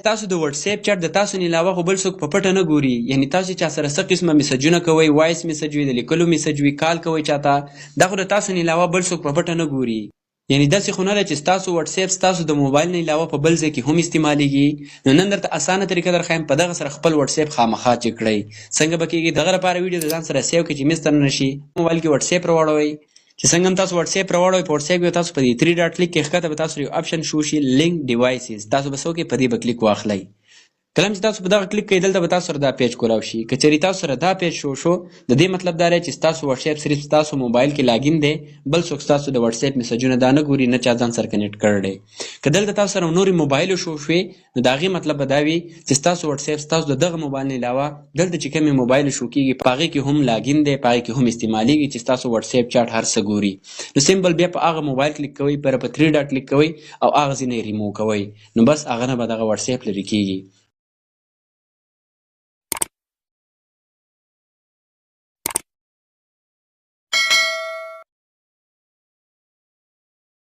تاسو د واتس اپ چټ د تاسو نه علاوه خو بل څوک په پټه نه ګوري، یعنی تاسو چا سره څه قسمه میسجونه کوئ، وایس میسج وي، د لیکلو میسج وي، کال کوئ چاته، دا خو د تاسو نه علاوه بل څوک په پټه نه ګوري. یعنی داسې خو نه ده چې ستاسو واتس اپ ستاسو د موبایل نه علاوه په بل ځای کې هم استعمالیږي. نو نن درته اسانه طریقه درښیم، په دغه سره خپل واتس اپ خامخا چک کړئ. څنګه به کېږي؟ دغه لپاره ویډیو د ځان سره سیو کړئ چې مس ته نه شي. موبایل کې واتس اپ راواړوئ، چې څنګه هم تاسو واتس اپ راواړوئ، په واتس اپ کې تاسو په دې 3 ډاټ کلیک کې ښکته به تاسو یو اپشن شو شي لینک ډیوایسز، تاسو به څه وکړئ؟ په دې به کلیک واخلئ. کله چې تاسو په دغه کلیک کوئ دلته به تاسو سره دا پیج کولاو شي. که چېرې تاسو سره دا پیج شو د دې مطلب دا دی چې ستاسو واتس اپ صرف ستاسو موبایل کې لاګین دی، بل څوک ستاسو د واتس اپ میسجونه دا نه ګوري، نه چا ځان سره کنیکټ کړی دی. که دلته تاسو سره نورې موبایل شوې نو د هغې مطلب به دا وي چې ستاسو واتس اپ ستاسو د دغه موبایل نه علاوه دلته چې کومې موبایل شو کېږي په هغې کې هم لاګین دی، په هغې کې هم استعمالیږي چې ستاسو واتس اپ چاټ هر څه ګوري. نو سمبل بیا په هغه موبایل کلیک کوئ، په 3 ډاټ کلیک کوئ او هغه ځینې ریموو کوئ، نو بس هغه نه به دغه واتس اپ لرې کېږي.